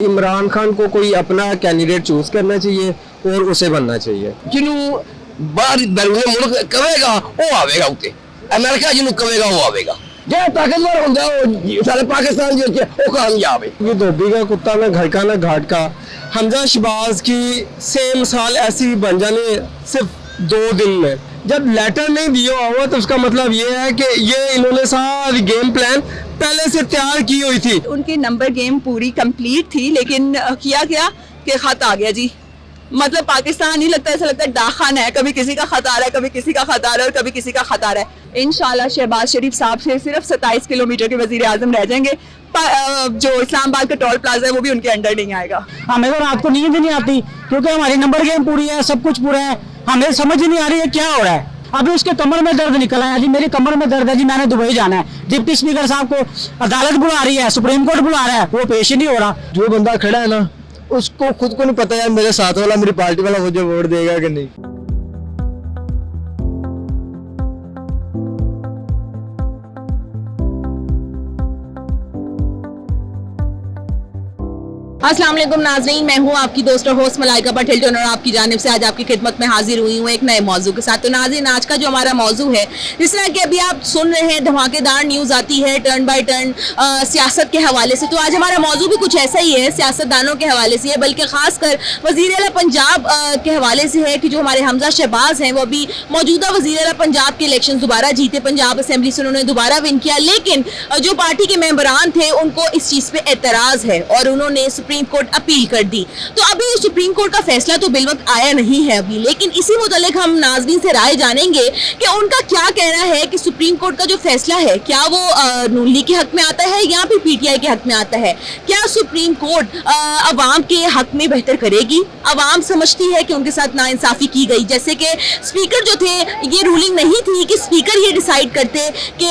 इमरान खान को कोई अपना कैंडिडेट चूज करना चाहिए और उसे बनना चाहिए। ਜਿਹਨੂੰ ਬਾਹਰ ਬੈਰੂਨੇ ਮੁਲਕ ਕਵੇਗਾ ਉਹ ਆਵੇਗਾ ਉੱਤੇ ਅਮਰੀਕਾ ਜਿਹਨੂੰ ਕਵੇਗਾ ਉਹ ਆਵੇਗਾ ਜੇ ਤਾਕਤਵਰ ਹੁੰਦਾ ਉਹ ਸਾਰੇ ਪਾਕਿस्तान ਦੇ ਉਹ ਕਾਮਯਾਬ ਹੈ। ये धोबी का कुत्ता ना घर का ना घाट का। हमजा शहबाज की सेम साल ऐसी बन जाने सिर्फ 2 दिन में, जब लेटर नहीं दिया हुआ तो उसका मतलब ये है कि ये इन्होंने सारी गेम प्लान पहले से तैयार की हुई थी। उनकी नंबर गेम पूरी कंप्लीट थी, लेकिन किया क्या कि खत आ गया जी। मतलब पाकिस्तान नहीं लगता, ऐसा लगता है डाकखाना है, कभी किसी का खत आ रहा है, कभी किसी का खत आ रहा है और कभी किसी का खत आ रहा है। इंशाल्लाह शहबाज शरीफ साहब से सिर्फ 27 किलोमीटर के वजीर आजम रह जाएंगे। जो इस्लामाबाद का टोल प्लाजा है वो भी उनके अंडर नहीं आएगा। हमें तो रात को नींद नहीं आती क्योंकि हमारी नंबर गेम पूरी है, सब कुछ पूरा है, हमें समझ ही नहीं आ रही है क्या हो रहा है। अभी उसके कमर में दर्द निकला है जी, मेरी कमर में दर्द है जी, मैंने दुबई जाना है। डिप्टी स्पीकर साहब को अदालत बुला रही है, सुप्रीम कोर्ट बुला रहा है, वो पेश ही नहीं हो रहा। जो बंदा खड़ा है ना उसको खुद को नहीं पता है मेरे साथ वाला मेरी पार्टी वाला मुझे वोट देगा कि नहीं। अस्सलाम वालेकुम नाज़रीन, मैं हूँ आपकी दोस्त और होस्ट मलाइका पटेल और आपकी जानिब से आज आपकी खिदमत में हाजिर हुई हूँ एक नए मौजू के साथ। तो नाज़रीन, आज का जो हमारा मौजू है, जिस तरह कि अभी आप सुन रहे हैं धमाकेदार न्यूज़ आती है टर्न बाय टर्न सियासत के हवाले से, तो आज हमारा मौजू भी कुछ ऐसा ही है, सियासतदानों के हवाले से है, बल्कि खासकर वज़ीर आला पंजाब के हवाले से है कि जो हमारे हमजा शहबाज हैं वो अभी मौजूदा वज़ीर आला पंजाब के इलेक्शन दोबारा जीते, पंजाब असम्बली से उन्होंने दोबारा विन किया, लेकिन जो पार्टी के मेंबरान थे उनको इस चीज़ पर एतराज़ है और उन्होंने सुप्रीम कोर्ट अपील कर दी। तो अभी सुप्रीम कोर्ट का फैसला तो बिलवक्त आया नहीं है अभी, लेकिन इसी मुतालिक हम नाज़रीन से राय जानेंगे कि उनका क्या कहना है कि सुप्रीम कोर्ट का जो फैसला है क्या वो नून लीग के हक में आता है या फिर पीटीआई के हक में आता है। क्या सुप्रीम कोर्ट अवाम के हक में बेहतर करेगी? अवाम समझती है कि उनके साथ नाइंसाफी की गई, जैसे कि स्पीकर जो थे, ये रूलिंग नहीं थी कि स्पीकर ये डिसाइड करते कि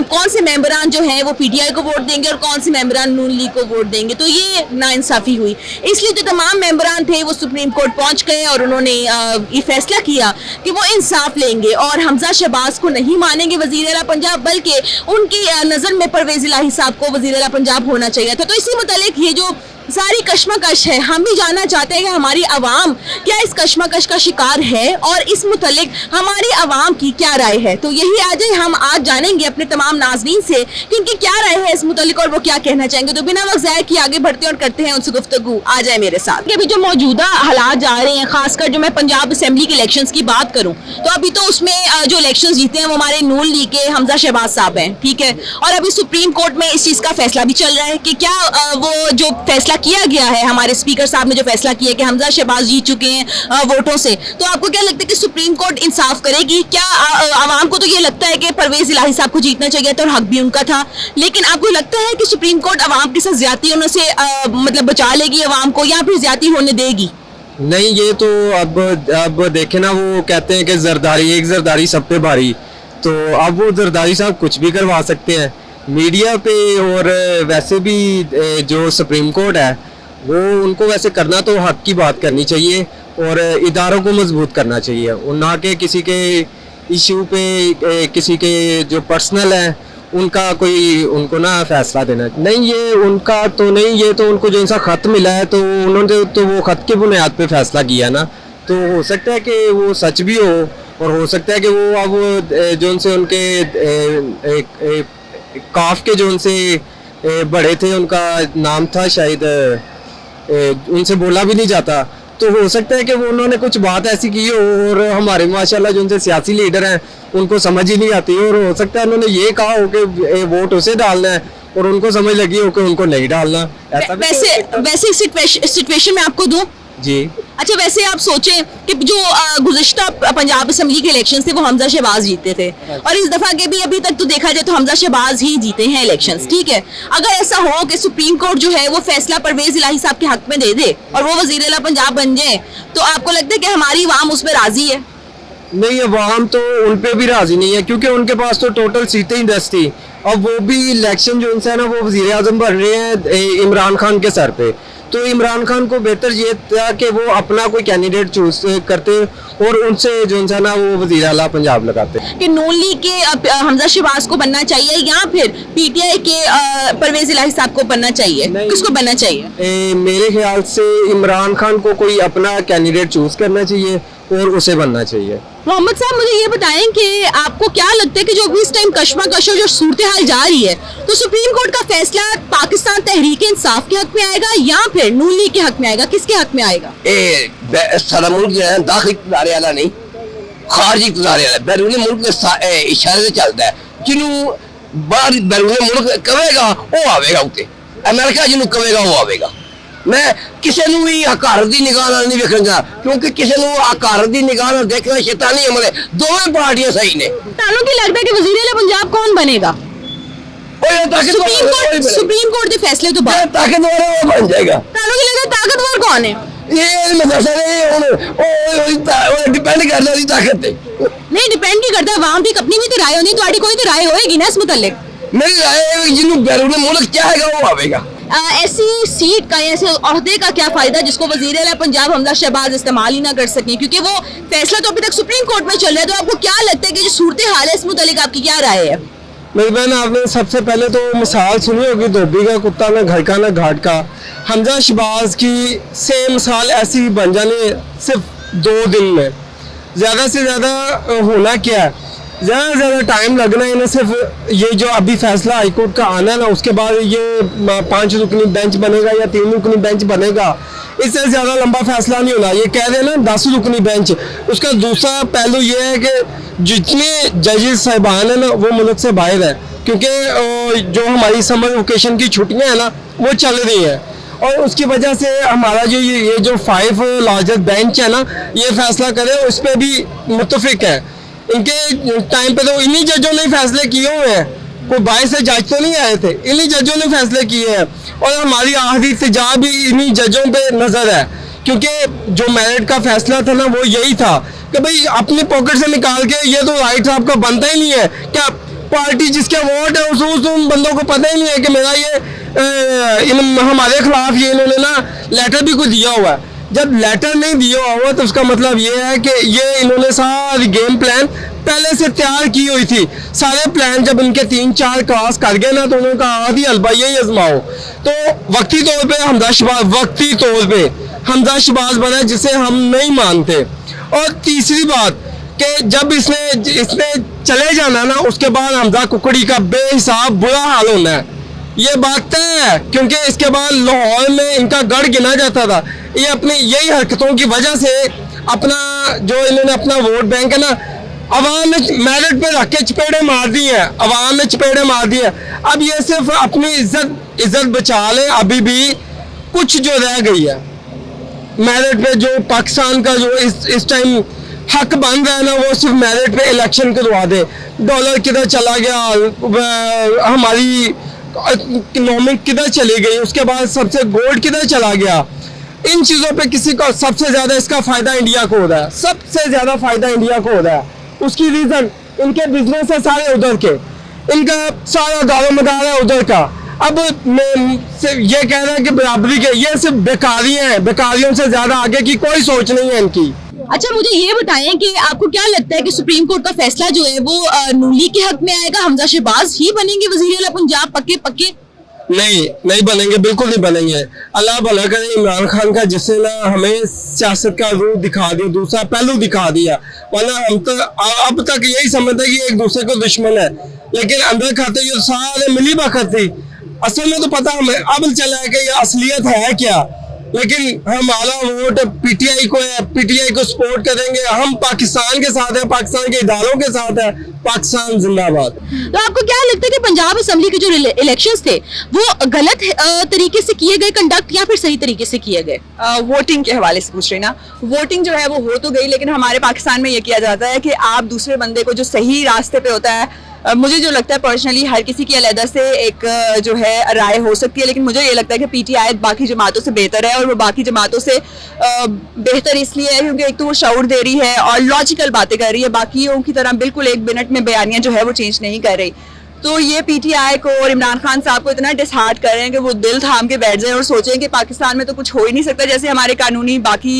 कौन से मेंबरान जो है वो पीटीआई को वोट देंगे और कौन से मेंबरान नून लीग को वोट देंगे। तो ये नाइंसाफी हुई, इसलिए जो तमाम मेंबरान थे वो सुप्रीम कोर्ट पहुंच गए और उन्होंने ये फैसला किया कि वो इंसाफ लेंगे और हमजा शहबाज को नहीं मानेंगे वज़ीर आला पंजाब, बल्कि उनकी नज़र में परवेज़ इलाही साहब को वज़ीर आला पंजाब होना चाहिए था। तो इसी मुतालिक ये जो सारी कश्मकश है, हम भी जानना चाहते हैं कि हमारी आवाम क्या इस कश्मकश का शिकार है और इस मुतालिक हमारी आवाम की क्या राय है। तो यही हम आज जानेंगे अपने तमाम नाज़रीन से कि उनकी क्या राय है इस मुतालिक और वो क्या कहना चाहेंगे। तो बिना वक्त ज़ाया किए आगे बढ़ते हैं और करते हैं उनसे गुफ्तगू। आ जाए मेरे साथ। अभी जो मौजूदा हालात जा रहे हैं, खासकर जो मैं पंजाब असम्बली के इलेक्शन की बात करूँ तो अभी तो उसमें जो इलेक्शन जीते हैं वो हमारे नून लीग के हमजा शहबाज साहब हैं, ठीक है, और अभी सुप्रीम कोर्ट में इस चीज़ का फैसला भी चल रहा है कि क्या वो जो फैसला किया गया है, हमारे स्पीकर साहब ने जो फैसला किया कि हमजा शहबाज जीत चुके हैं वोटों से, तो आपको क्या लगता है कि सुप्रीम कोर्ट इंसाफ करेगी? क्या आवाम को तो ये लगता है कि परवेज़ इलाही साहब को जीतना चाहिए था और हक भी उनका था, लेकिन आपको लगता है कि सुप्रीम कोर्ट आवाम के साथ ज्यादती होने से मतलब बचा लेगी आवाम को या फिर ज्यादती होने देगी? नहीं, ये तो अब देखे ना, वो कहते हैं कि जरदारी एक जरदारी सब पे भारी, तो अब वो जरदारी साहब कुछ भी करवा सकते हैं मीडिया पे। और वैसे भी जो सुप्रीम कोर्ट है वो उनको वैसे करना तो हक की बात करनी चाहिए और इदारों को मजबूत करना चाहिए और ना कि किसी के इशू पे किसी के जो पर्सनल है उनका कोई उनको ना फैसला देना। नहीं, ये उनका तो नहीं, ये तो उनको जो सा खत मिला है तो उन्होंने तो वो खत की बुनियाद पे फैसला किया ना, तो हो सकता है कि वो सच भी हो और हो सकता है कि वो अब जो उनसे उनके काफ के जो उनसे बड़े थे, उनका नाम था शायद, उनसे बोला भी नहीं जाता, तो हो सकता है कि वो उन्होंने कुछ बात ऐसी की हो और हमारे माशाल्लाह जो उनसे सियासी लीडर हैं उनको समझ ही नहीं आती और हो सकता है उन्होंने ये कहा हो कि वोट उसे डालना है और उनको समझ लगी हो कि उनको नहीं डालना। ऐसा वैसे सिचुएशन में आपको दूं जी। अच्छा, वैसे आप सोचें कि जो गुज़िश्ता पंजाब असम्बली के इलेक्शन थे वो हमजा शहबाज जीते थे और इस दफ़ा के भी अभी तक तो देखा जाए तो हमजा शहबाज ही जीते हैं इलेक्शंस, ठीक है। अगर ऐसा हो कि सुप्रीम कोर्ट जो है वो फैसला परवेज़ इलाही साहब के हक में दे दे और वो वज़ीर आला पंजाब बन जाए, तो आपको लगता है कि हमारी आवाम उस पर राज़ी है? नहीं, अवाम तो उन पे भी राजी नहीं है क्योंकि उनके पास तो टोटल सीटें ही 10 थी। अब वो भी इलेक्शन जो उनसे है ना वो वज़ीर आज़म बन रहे हैं इमरान खान के सर पे, तो इमरान खान को बेहतर ये था कि वो अपना कोई कैंडिडेट चूज करते और उनसे जो है ना वो वज़ीर आला पंजाब लगाते। कि नून लीग के हमजा शहबाज को बनना चाहिए या फिर पीटीआई के परवेज इलाही साहब को बनना चाहिए, किसको बनना चाहिए? मेरे ख्याल से इमरान खान को कोई अपना कैंडिडेट चूज करना चाहिए और उसे बनना चाहिए। मोहम्मद साहब मुझे ये बताएं कि आपको क्या लगता है कि जो अभी इस टाइम कशमकश और जो सूरत हाल जा रही है, तो सुप्रीम कोर्ट का फैसला पाकिस्तान तहरीक इंसाफ के हक में आएगा या फिर नून लीग के हक में आएगा, किसके हक में आएगा? सारा मुल्क जो है दाखिल इक़्तिदार वाला नहीं, खारजी इक़्तिदार वाला, बैरून मुल्क के इशारे से चलता है। जिन्हों बाहर बैरून मुल्क कहेगा वो आवेगा उत्ते, अमेरिका जिन्हों कहेगा वो आवेगा। मैं किसी ਨੂੰ ਵੀ ਹਕਾਰਤ ਦੀ ਨਿਗਾਹ ਨਾਲ ਨਹੀਂ ਵੇਖਾਂਗਾ, ਕਿਉਂਕਿ ਕਿਸੇ ਨੂੰ ਹਕਾਰਤ ਦੀ ਨਿਗਾਹ ਨਾਲ ਦੇਖਣਾ ਸ਼ੈਤਾਨੀ ਅਮਲ ਹੈ। ਦੋਵੇਂ ਪਾਰਟੀਆਂ ਸਹੀ ਨੇ। ਤੁਹਾਨੂੰ ਕੀ ਲੱਗਦਾ है कि वज़ीर आला पंजाब कौन बनेगा? सुप्रीम कोर्ट के फैसले तो बाद ताकतवर वो बन जाएगा। ਤੁਹਾਨੂੰ ਕੀ ਲੱਗਦਾ ताकतवर कौन है? ये मैं दस डिपेंड करता है ताकत पे। नहीं डिपेंड नहीं करता, आवाम की अपनी भी तो राय होनी, तुम्हारी कोई तो राय होएगी ना इस मुतल्लिक। मेरी राय जिन्होंने बैरून मुल्क चाहेगा वो आवेगा। ऐसी सीट का, ऐसे ओहदे का क्या फायदा जिसको वज़ीर आला पंजाब हमजा शहबाज इस्तेमाल ही ना कर सकें, क्योंकि वो फैसला तो अभी तक सुप्रीम कोर्ट में चल रहा है। तो आपको क्या लगता है कि जो सूरत हाल है इस मुतालिक आपकी क्या राय है? मेरी बहन, आपने सबसे पहले तो मिसाल सुनी होगी धोबी का कुत्ता ना घर का ना घाट का। हमजा शहबाज की सेम मिसाल ऐसी बन जाने सिर्फ 2 दिन में। ज़्यादा से ज़्यादा होना क्या है, ज़्यादा से ज़्यादा टाइम लगना है ना। सिर्फ ये जो अभी फैसला हाईकोर्ट का आना है ना, उसके बाद ये 5 रुकनी बेंच बनेगा या 3 रुकनी बेंच बनेगा, इससे ज़्यादा लंबा फैसला नहीं होना। ये कह रहे ना 10 रुकनी बेंच, उसका दूसरा पहलू ये है कि जितने जजेस साहिबान है ना वो मुल्क से बाहर है, क्योंकि जो हमारी समर वेकेशन की छुट्टियाँ हैं ना वो चल रही हैं, और उसकी वजह से हमारा जो ये जो 5 लार्जेस्ट बेंच है ना ये फैसला करे, उस पर भी मुत्तफिक है। इनके टाइम पे तो इन्हीं जजों ने फैसले किए हुए हैं, कोई बाहर से जज तो नहीं आए थे, इन्हीं जजों ने फैसले किए हैं। और हमारी आखिरी इल्तिजा भी इन्हीं जजों पे नजर है, क्योंकि जो मेरिट का फैसला था ना वो यही था कि भाई अपनी पॉकेट से निकाल के ये तो राइट आपका बनता ही नहीं है। क्या पार्टी जिसके वोट है उस उन बंदों को पता ही नहीं है कि मेरा ये हमारे खिलाफ ये इन्होंने ना लेटर भी कुछ दिया हुआ है। जब लेटर नहीं दिया हुआ तो उसका मतलब ये है कि ये इन्होंने सारी गेम प्लान पहले से तैयार की हुई थी। सारे प्लान जब इनके 3-4 क्रॉस कर गए ना तो उन्होंने कहा आधी हलवा यही आजमाओ। तो वक्ती तौर पे हमजा शहबाज बना, जिसे हम नहीं मानते। और तीसरी बात कि जब इसने चले जाना ना उसके बाद हमजा कुकड़ी का बेहिसाब बुरा हाल होना है, ये बात तय है। क्योंकि इसके बाद लाहौर में इनका गढ़ गिना जाता था। ये अपनी यही हरकतों की वजह से अपना जो इन्होंने अपना वोट बैंक है ना अवाम में मेरिट पे रख के चपेड़े मार दी हैं, अवाम में चपेड़े मार दिए हैं। अब ये सिर्फ अपनी इज्जत बचा ले, अभी भी कुछ जो रह गई है मेरिट पे। जो पाकिस्तान का जो इस टाइम हक बन रहा है ना वो सिर्फ मेरिट पे इलेक्शन करवा दे। डॉलर किधर चला गया, हमारी इकोनॉमिक किधर चली गई, उसके बाद सबसे गोल्ड किधर चला गया, इन चीज़ों पे किसी को सबसे ज़्यादा इसका फ़ायदा इंडिया को हो रहा है, सबसे ज़्यादा फ़ायदा इंडिया को हो रहा है। उसकी रीज़न इनके बिजनेस है सारे उधर के, इनका सारा दारोमदार है उधर का। अब ये कह रहे हैं कि बराबरी के, ये सिर्फ बेकारी हैं, बेकारियों से ज़्यादा आगे की कोई सोच नहीं है इनकी। अच्छा मुझे ये बताएं कि आपको क्या लगता है कि सुप्रीम कोर्ट का फैसला जो है वो नून लीग के हक में आएगा, हमजा शहबाज ही बनेंगे वज़ीर आला पंजाब पक्के? नहीं बनेंगे, बिल्कुल नहीं बनेंगे। अल्लाह भला करे इमरान खान का, जिसने ना हमें सियासत का रूप दिखा दिया, दूसरा पहलू दिखा दिया। वरना हम तो अब तक यही समझते कि एक दूसरे को दुश्मन है, लेकिन अंदर खाते ये सारे मिली भगत थी। असल में तो पता हमें अब चला है कि ये असलियत है क्या। लेकिन हमारा वोट पीटीआई को है, पीटीआई को सपोर्ट करेंगे। हम पाकिस्तान के साथ हैं, पाकिस्तान के इदारों के साथ है, पाकिस्तान जिंदाबाद। तो आपको क्या लगता है कि पंजाब असेंबली के जो इलेक्शंस थे वो गलत तरीके से किए गए कंडक्ट या फिर सही तरीके से किए गए? वोटिंग के हवाले से पूछ रही ना, वोटिंग जो है वो हो तो गई, लेकिन हमारे पाकिस्तान में ये किया जाता है कि आप दूसरे बंदे को जो सही रास्ते पे होता है, मुझे जो लगता है पर्सनली हर किसी की अलग से एक जो है राय हो सकती है, लेकिन मुझे ये लगता है कि पीटीआई बाकी जमातों से बेहतर है। और वो बाकी जमातों से बेहतर इसलिए है क्योंकि एक तो वो शऊर दे रही है और लॉजिकल बातें कर रही है, बाकियों की तरह बिल्कुल 1 मिनट में बयानियां जो है वो चेंज नहीं कर रही। तो ये पीटीआई को और इमरान खान साहब को इतना डिसहार्ट कर रहे हैं कि वो दिल थाम के बैठ जाएं और सोचें कि पाकिस्तान में तो कुछ हो ही नहीं सकता। जैसे हमारे कानूनी बाकी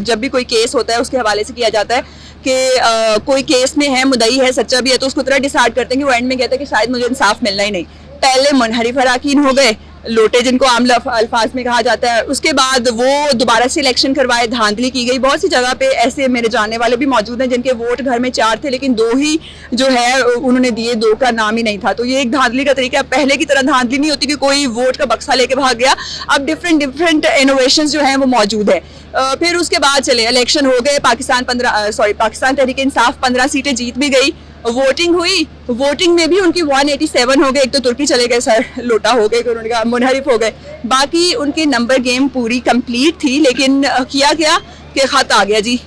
जब भी कोई केस होता है उसके हवाले से किया जाता है कि कोई केस में है, मुद्दई है, सच्चा भी है, तो उसको इतना डिसहार्ट करते हैं कि वो एंड में कहते हैं कि शायद मुझे इंसाफ मिलना ही नहीं। पहले मुनहरिफ अराकीन हो गए, लोटे जिनको आम अल्फाज में कहा जाता है, उसके बाद वो दोबारा से इलेक्शन करवाए, धांधली की गई। बहुत सी जगह पे ऐसे मेरे जानने वाले भी मौजूद हैं जिनके वोट घर में 4 थे लेकिन 2 ही जो है उन्होंने दिए, 2 का नाम ही नहीं था। तो ये एक धांधली का तरीका है। पहले की तरह धांधली नहीं होती कि कोई वोट का बक्सा लेके भाग गया, अब डिफरेंट इनोवेशन जो हैं वो मौजूद है। फिर उसके बाद चले इलेक्शन हो गए, पाकिस्तान तहरीक इंसाफ 15 सीटें जीत भी गई। वोटिंग हुई, वोटिंग में भी उनकी 187 हो गए। एक तो तुर्की चले गए, सर लोटा हो गए, उन्होंने कहा मुनहरिफ हो गए। बाकी उनकी नंबर गेम पूरी कंप्लीट थी, लेकिन किया क्या कि खत आ गया जी।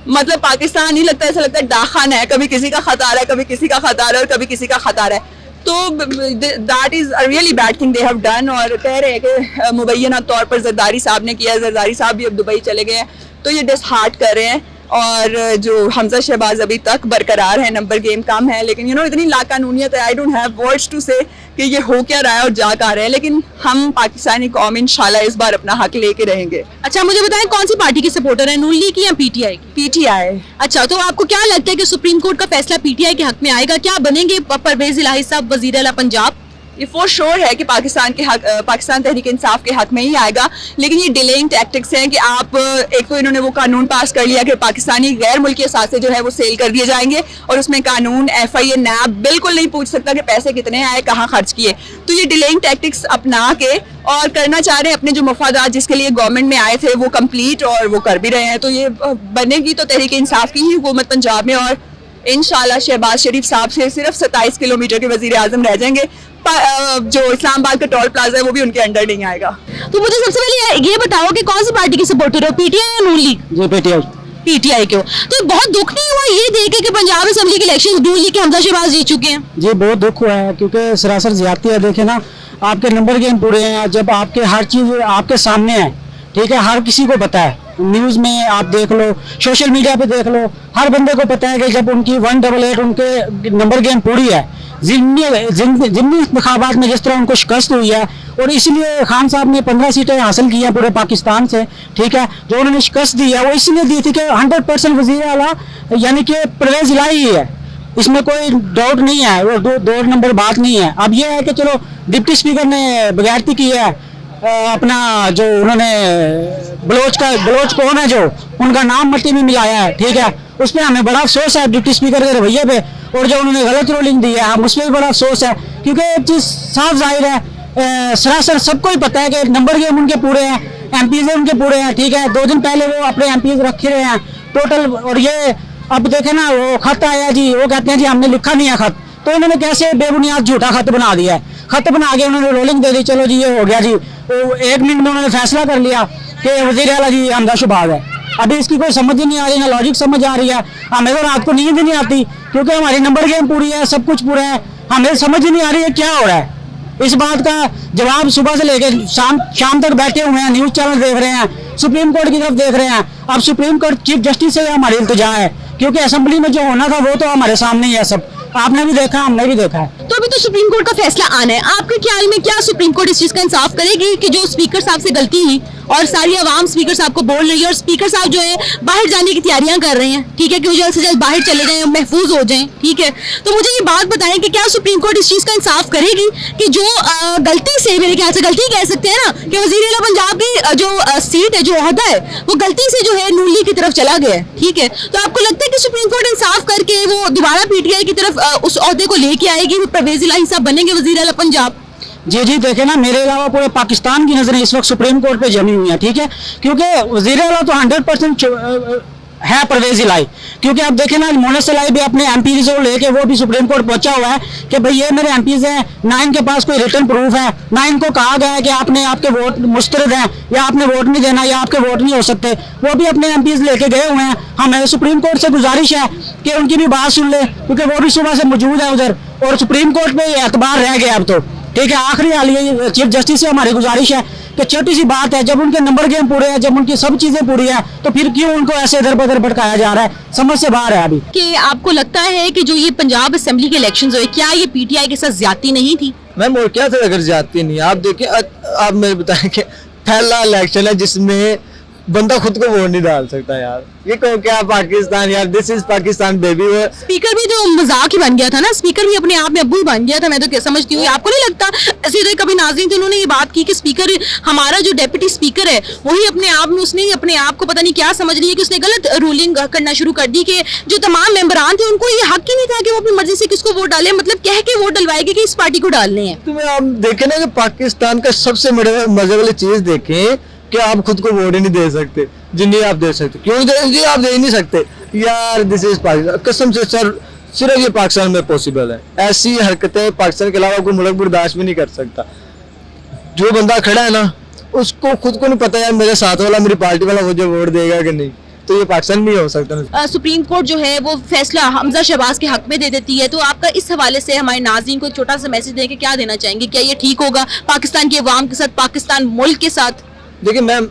मतलब पाकिस्तान नहीं लगता, ऐसा लगता है डाखाना है, कभी किसी का खत आ रहा है, कभी किसी का खत आ रहा है और कभी किसी का खत आ रहा है। तो that is a really bad thing they have done. और कह रहे हैं कि मुबैना तौर पर जरदारी साहब ने किया, जरदारी साहब भी अब दुबई चले गए हैं, तो ये डिसहार्ट कर रहे हैं। और जो हमजा शहबाज अभी तक बरकरार है, नंबर गेम कम है, लेकिन इतनी लाकानूनियत है, I don't have words to say कि ये हो क्या रहा है और जा क्या रहा है। लेकिन हम पाकिस्तानी कौम इंशाल्लाह इस बार अपना हक लेके रहेंगे। अच्छा, मुझे बताएं कौन सी पार्टी के सपोर्टर है, नून लीग की या पीटीआई की? पीटीआई। अच्छा, तो आपको क्या लगता है कि सुप्रीम कोर्ट का फैसला पीटीआई के हक में आएगा? क्या बनेंगे परवेज इलाही साहब वजीर आला पंजाब? ये फॉर श्योर है कि पाकिस्तान तहरीक इंसाफ के हक में ही आएगा। लेकिन ये डिलेइंग टैक्टिक्स हैं कि आप एक तो इन्होंने वो कानून पास कर लिया कि पाकिस्तानी गैर मुल्की असासे जो है वो सेल कर दिए जाएंगे और उसमें कानून FIA नैब बिल्कुल नहीं पूछ सकता कि पैसे कितने आए, कहाँ खर्च किए। तो ये डिलेइंग टैक्टिक्स अपना के और करना चाह रहे हैं अपने जो मफादात जिसके लिए गवर्नमेंट में आए थे वो कंप्लीट, और वो कर भी रहे हैं। तो ये बनेगी तो तहरीक इंसाफ की ही हुकूमत पंजाब में, और इंशाल्लाह शहबाज शरीफ साहब से सिर्फ 27 किलोमीटर के वजीर आजम रह जाएंगे। जो इस्लामाबाद का टोल प्लाजा है वो भी उनके अंडर नहीं आएगा। तो मुझे सबसे पहले ये बताओ कि कौन सी पार्टी की सपोर्टर हो, पीटीआई या नून लीग? जी पीटीआई। पीटीआई क्यों? तो बहुत दुख नहीं हुआ ये देख के पंजाब असेंबली के इलेक्शन नून लीग के हमजा शहबाज जीत चुके हैं? जी बहुत दुख हुआ है, क्योंकि सरासर ज्यादती है। देखे ना, आपके नंबर गेम पूरे हैं, जब आपके हर चीज आपके सामने है, ठीक है, हर किसी को पता है, न्यूज में आप देख लो, सोशल मीडिया पे देख लो, हर बंदे को पता है कि जब उनकी 188 उनके नंबर गेम पूरी है, जिमनी इंतखाबात में जिस तरह उनको शिकस्त हुई है, और इसलिए खान साहब ने 15 सीटें हासिल की हैं पूरे पाकिस्तान से, ठीक है, जो उन्होंने शिकस्त दी है वो इसलिए दी थी कि 100% वजीर आला यानी कि परवेज इलाही ही है, इसमें कोई डाउट नहीं है, वो दो नंबर बात नहीं है। अब ये है कि चलो डिप्टी स्पीकर ने बगैरती की है, अपना जो उन्होंने बलोच कौन है जो उनका नाम मट्टी में मिलाया है, ठीक है, उस पर हमें बड़ा अफसोस है डिप्टी स्पीकर के रवैये पे, और जो उन्होंने गलत रोलिंग दी है हम उस पर भी बड़ा अफसोस है। क्योंकि एक चीज़ साफ जाहिर है, सरासर सबको ही पता है कि नंबर गेम उनके पूरे हैं, MPs उनके पूरे हैं, ठीक है, 2 दिन पहले वो अपने MPs रखे रहे हैं टोटल। और ये अब देखे ना, वो खत आया जी, वो कहते हैं जी हमने लिखा नहीं है खत, तो उन्होंने कैसे बेबुनियाद झूठा खत बना दिया है, खत बना के उन्होंने रोलिंग दे दी, चलो जी ये हो गया जी, तो 1 मिनट में उन्होंने फैसला कर लिया कि वजीर आला जी हमजा शहबाज है। अभी इसकी कोई समझ ही नहीं आ रही, ना लॉजिक समझ आ रही है, हमें तो रात को नींद ही नहीं आती, क्योंकि हमारी नंबर गेम पूरी है, सब कुछ पूरा है, हमें समझ ही नहीं आ रही है क्या हो रहा है। इस बात का जवाब सुबह से लेकर शाम तक बैठे हुए हैं, न्यूज चैनल देख रहे हैं, सुप्रीम कोर्ट की तरफ देख रहे हैं। अब सुप्रीम कोर्ट चीफ जस्टिस से हमारी इल्तिजा है, क्योंकि असेंबली में जो होना था वो तो हमारे सामने ही है, सब आपने भी देखा, हमने भी देखा है। तो अभी तो सुप्रीम कोर्ट का फैसला आना है, आपके ख्याल में क्या सुप्रीम कोर्ट इस चीज का इंसाफ करेगी कि जो स्पीकर साहब से गलती हुई और सारी आवाम स्पीकर साहब को बोल रही है, और स्पीकर साहब जो है बाहर जाने की तैयारियां कर रहे हैं, ठीक है, कि वो जल्द से जल्द बाहर चले जाएं, महफूज हो जाएं, ठीक है। तो मुझे ये बात बताएं कि क्या सुप्रीम कोर्ट इस चीज का इंसाफ करेगी कि जो गलती से, मेरे ख्याल से गलती कह सकते हैं ना, कि वजीर आला पंजाब की जो सीट है, जो ओहदा है, वो गलती से जो है नून लीग की तरफ चला गया है, ठीक है। तो आपको लगता है कि सुप्रीम कोर्ट इंसाफ करके वो दोबारा PTI की तरफ उस ओहदे को लेके आएगी, वो परवेज इलाही साहब बनेंगे वजीर आला पंजाब? जी जी, देखे ना, मेरे अलावा पूरे पाकिस्तान की नजरें इस वक्त सुप्रीम कोर्ट पे जमी हुई हैं, ठीक है, क्योंकि वजीर आला तो 100% है परवेज इलाही, क्योंकि आप देखें ना, मोनस इलाही भी अपने MPs को लेके वो भी सुप्रीम कोर्ट पहुंचा हुआ है कि भाई ये मेरे MPs हैं, ना इनके पास कोई रिटर्न प्रूफ है, ना इनको कहा गया है कि आपने आपके वोट मुस्तरद हैं या आपने वोट नहीं देना या आपके वोट नहीं हो सकते, वो भी अपने MPs लेके गए हुए हैं। हमें सुप्रीम कोर्ट से गुजारिश है कि उनकी भी बात सुन ले, क्योंकि वो भी सुबह से मौजूद है उधर, और सुप्रीम कोर्ट पे एतबार रह गया अब तो, ठीक है। आखिरी हाल ये चीफ जस्टिस से हमारी गुजारिश है कि छोटी सी बात है, जब उनके नंबर गेम पूरे हैं, जब उनकी सब चीजें पूरी हैं, तो फिर क्यों उनको ऐसे इधर उधर भटकाया जा रहा है, समझ से बाहर है अभी। कि आपको लगता है कि जो ये पंजाब असेंबली के इलेक्शंस हुए, क्या ये पीटीआई के साथ ज्यादती नहीं थी? मैम और क्या था अगर जाती नहीं। आप देखिए, आप मेरे बताएं कि पहला इलेक्शन है जिसमें बंदा खुद को वोट नहीं डाल सकता यार। ये कहो क्या पाकिस्तान यार, this is Pakistan baby. Speaker भी तो मजाक ही बन गया था ना, स्पीकर भी अपने आप में अब्बू ही बन गया था, मैं तो क्या समझती हूँ। आपको नहीं लगता ऐसे तो कभी नाज़रीन थे, उन्होंने ये बात की कि स्पीकर, हमारा जो डेप्यूटी स्पीकर है वही अपने आप में, उसने अपने आप को पता नहीं क्या समझ रही है कि उसने गलत रूलिंग करना शुरू कर दी कि जो तमाम मेंबरान थे उनको ये हक ही नहीं था कि वो अपनी मर्जी से किसको वोट डाले, मतलब कह के वोट डलवाएगी कि इस पार्टी को डालने हैं। तुम्हें आप देखें ना कि पाकिस्तान का सबसे मजे वाली चीज देखें कि आप खुद को वोट ही नहीं दे सकते, जिन्हें आप दे सकते। क्यों आप दे ही नहीं सकते यार, दिस इज पाकिस्तान। कसम से सर, सिर्फ ये पाकिस्तान में पॉसिबल है। ऐसी हरकतें पाकिस्तान के अलावा कोई मुल्क बर्दाश्त भी नहीं कर सकता। जो बंदा खड़ा है ना, उसको खुद को नहीं पता यार मेरे साथ वाला, मेरी पार्टी वाला मुझे वोट देगा कि नहीं, तो ये पाकिस्तान में हो सकता है। सुप्रीम कोर्ट जो है वो फैसला हमजा शहबाज के हक में दे देती है, तो आपका इस हवाले से हमारे नाज़रीन को एक छोटा सा मैसेज देके क्या देना चाहेंगे? क्या ये ठीक होगा पाकिस्तान के अवाम के साथ, पाकिस्तान मुल्क के साथ? देखिए मैम,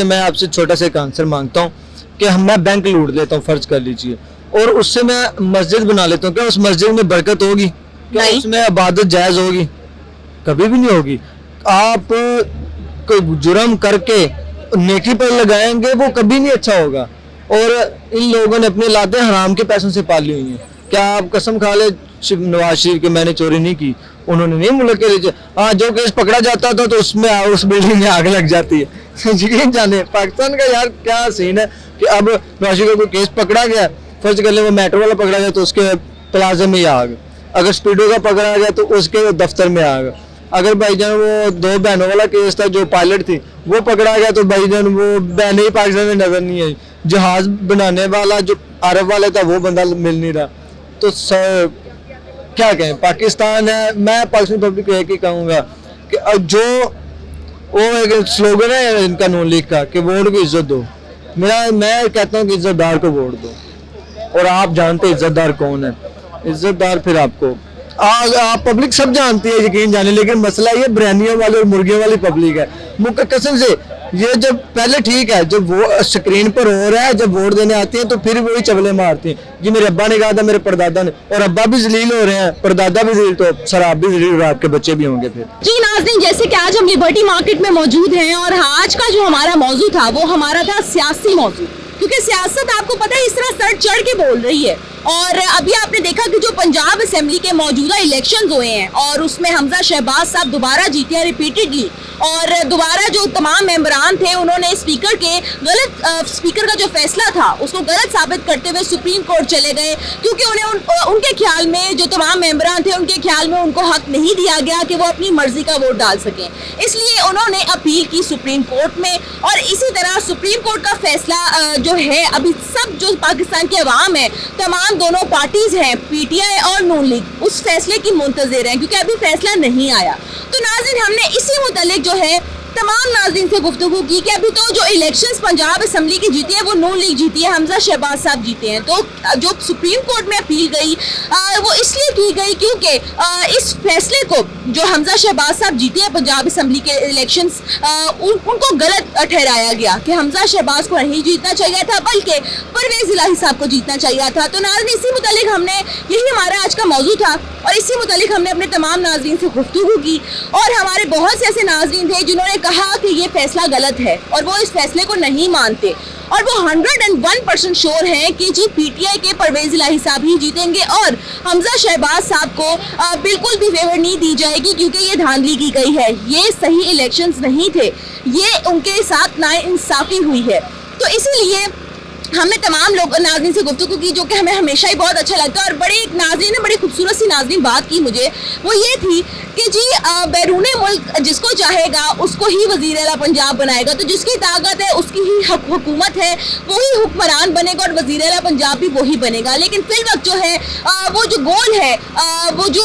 मैं आपसे छोटा सा एक आंसर मांगता हूँ कि मैं बैंक लूट लेता हूँ, फर्ज कर लीजिए, और उससे मैं मस्जिद बना लेता हूँ, क्या उस मस्जिद में बरकत होगी? क्या उसमें इबादत जायज होगी? कभी भी नहीं होगी। आप कोई जुर्म करके नेकी पर लगाएंगे, वो कभी नहीं अच्छा होगा। और इन लोगों ने अपनी लादें हराम के पैसों से पाली हुई हैं। क्या आप कसम खा ले नवाज शरीफ के मैंने चोरी नहीं की, उन्होंने नहीं मुल्क के लिए। हाँ, जो केस पकड़ा जाता था तो उसमें उस बिल्डिंग में आग लग जाती है। यकीन जाने पाकिस्तान का यार क्या सीन है कि अब नवाज शरीफ का कोई केस पकड़ा गया, फर्ज कर ले वो मेट्रो वाला पकड़ा गया तो उसके प्लाजा में ही आग, अगर स्पीडो का पकड़ा गया तो उसके दफ्तर में आग, अगर भाईजान वो 2 बहनों वाला केस था, जो पायलट थी वो पकड़ा गया तो भाईजान वो बहनें ही पाकिस्तान में नजर नहीं आई। जहाज बनाने वाला जो अरब वाला था वो बंदा मिल नहीं रहा। तो सर क्या कहें, पाकिस्तान है। मैं पाकिस्तान पब्लिक को एक ही कहूँगा कि जो वो एक स्लोगन है इनका नून लीग का कि वोट की इज्जत दो, मैं कहता हूँ कि इज्जतदार को वोट दो। और आप जानते इज्जतदार कौन है? इज्जतदार फिर आपको आप पब्लिक सब जानती है, यकीन जाने, लेकिन मसला ये बिरयानियों वाली और मुर्गियों वाली पब्लिक है। मुख्य कसम से ये जब पहले ठीक है, जब वो स्क्रीन पर हो रहा है, जब वोट देने आती हैं तो फिर वही चबले मारती हैं। जी मेरे अब्बा ने कहा था, मेरे परदादा ने, और अब्बा भी जलील हो रहे हैं, परदादा भी जलील, तो सर आप भी जलील और आपके बच्चे भी होंगे फिर। जी नाज़रीन, जैसे कि आज हम लिबर्टी मार्केट में मौजूद हैं और आज का जो हमारा मौजू था वो हमारा था सियासी मौजू, क्योंकि सियासत आपको पता है इस तरह सर चढ़ के बोल रही है। और अभी आपने देखा कि जो पंजाब असेंबली के मौजूदा इलेक्शंस हुए हैं और उसमें हमजा शहबाज साहब दोबारा जीते हैं रिपीटेडली, और दोबारा जो तमाम मेंबरान थे उन्होंने स्पीकर के स्पीकर का जो फैसला था उसको गलत साबित करते हुए सुप्रीम कोर्ट चले गए, क्योंकि उन्हें उनके ख्याल में, जो तमाम मेंबरान थे उनके ख्याल में उनको हक नहीं दिया गया कि वो अपनी मर्जी का वोट डाल सकें। इसलिए उन्होंने अपील की सुप्रीम कोर्ट में, और इसी तरह सुप्रीम कोर्ट का फैसला जो है, अभी सब जो पाकिस्तान के अवाम है, तमाम दोनों पार्टीज हैं, पीटीआई और नून लीग, उस फैसले की मुंतज़िर हैं, क्योंकि अभी फैसला नहीं आया। तो नाज़रीन, हमने इसी मुतालिक जो है तमाम नाज़रीन से गुफ्तगू की कि अभी तो जो इलेक्शंस पंजाब असेंबली की जीती है वो नून लीग जीती है, हमजा शहबाज साहब जीते हैं। तो जो सुप्रीम कोर्ट में अपील गई वो इसलिए की गई क्योंकि इस फैसले को जो हमजा शहबाज साहब जीते हैं पंजाब असेंबली के इलेक्शंस, उनको गलत ठहराया गया कि हमजा शहबाज को नहीं जीतना चाहिए था, बल्कि परवेज़ इलाही साहब को जीतना चाहिए था। तो नाज़रीन, इसी मुतालिक हमने, यही हमारा आज का मौजू था और इसी मुतालिक हमने अपने तमाम नाज़रीन से गुफ्तगू की, और हमारे बहुत से ऐसे नाज़रीन थे जिन्होंने कहा कि ये फैसला गलत है और वो इस फैसले को नहीं मानते, और वो 101% श्योर हैं कि जी पीटीआई के परवेज़ इलाही साहब ही जीतेंगे और हमजा शहबाज साहब को बिल्कुल भी फेवर नहीं दी जाएगी, क्योंकि ये धांधली की गई है, ये सही इलेक्शंस नहीं थे, ये उनके साथ नाइंसाफ़ी हुई है। तो इसीलिए हमने तमाम लोग नाज़रीन से गुफ्तगू की, जो कि हमें हमेशा ही बहुत अच्छा लगता है। और बड़ी एक नाज़रीन ने बड़ी खूबसूरत सी नाज़रीन बात की मुझे, वो ये थी कि जी बैरूने मुल्क जिसको चाहेगा उसको ही वज़ीर आला पंजाब बनाएगा, तो जिसकी ताकत है उसकी ही हुकूमत है, वही हुक्मरान बनेगा और वज़ीर आला पंजाब भी वही बनेगा। लेकिन फिल वक्त जो है वो जो गोल है, वो जो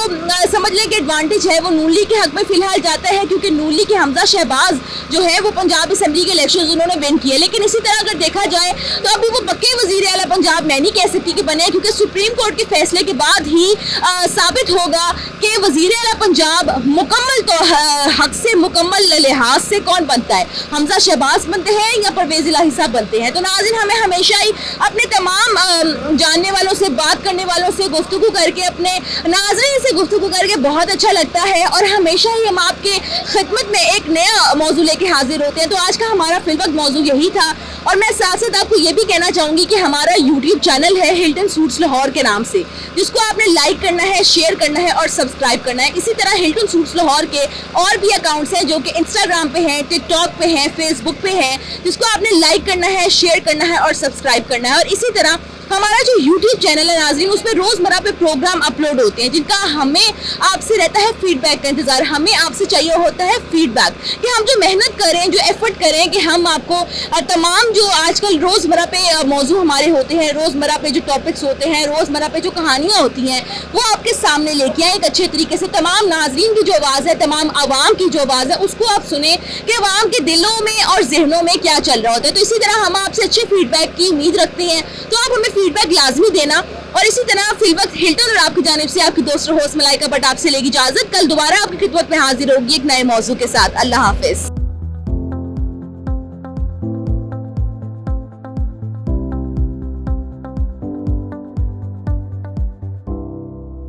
समझ लें कि एडवांटेज है, वो नून लीग के हक में फ़िलहाल जाता है, क्योंकि नून लीग के हमजा शहबाज जो है वो पंजाब असेंबली के इलेक्शन उन्होंने विन किए। लेकिन इसी तरह अगर देखा जाए तो अभी वो पक्के वज़ीर आला पंजाब मैं नहीं कह सकती कि बने, क्योंकि सुप्रीम कोर्ट के फैसले के बाद ही साबित होगा कि वज़ीर आला पंजाब अब मुकम्मल तो हक से मुकम्मल लिहाज से कौन बनता है, हमजा शहबाज बनते हैं या परवेज़ इलाही साहब बनते हैं। तो नाज़रीन, हमें हमेशा ही अपने तमाम जानने वालों से, बात करने वालों से गुफ्तगू करके, अपने नाज़रीन से गुफ्तगू करके बहुत अच्छा लगता है और हमेशा ही हम आपके खिदमत में एक नया मौजू लेके हाजिर होते हैं। तो आज का हमारा फिलवक्त मौजू यही था और मैं साथ साथ आपको ये भी कहना चाहूँगी कि हमारा यूट्यूब चैनल है हिल्टन सूट्स लाहौर के नाम से, जिसको आपने लाइक करना है, शेयर करना है और सब्सक्राइब करना है। इसी तरह हिल्टन सूट्स लाहौर के और भी अकाउंट्स हैं जो कि इंस्टाग्राम पे हैं, टिकटॉक पे हैं, फेसबुक पे हैं, जिसको आपने लाइक करना है, शेयर करना है और सब्सक्राइब करना है। और इसी तरह हमारा जो YouTube चैनल है नाज़रीन, उसमें रोज़मर्रा पे प्रोग्राम अपलोड होते हैं जिनका हमें आपसे रहता है फीडबैक का इंतज़ार। हमें आपसे चाहिए होता है फीडबैक कि हम जो मेहनत करें, जो एफर्ट करें, कि हम आपको तमाम जो आजकल रोज़मर्रा पे मौजू हमारे होते हैं, रोज़मर्रा पे जो टॉपिक्स होते हैं, रोज़मर्रा पे जो कहानियाँ होती हैं, वो आपके सामने लेके आए एक अच्छे तरीके से। तमाम नाज़रीन की जो आवाज़ है, तमाम आवाम की जो आवाज़ है, उसको आप सुने कि आवाम के दिलों में और जहनों में क्या चल रहा होता है। तो इसी तरह हम आपसे अच्छे फीडबैक की उम्मीद रखते हैं, तो आप हमें फीडबैक लाजमी देना। और इसी तरह फिलवक्त हिल्टन और आपकी जानिब से आपकी दोस्त होस्ट मलाइका भट्ट आपसे लेगी इजाजत। कल दोबारा आपकी खिदमत में हाजिर होगी एक नए मौजू के साथ। अल्लाह हाफिज।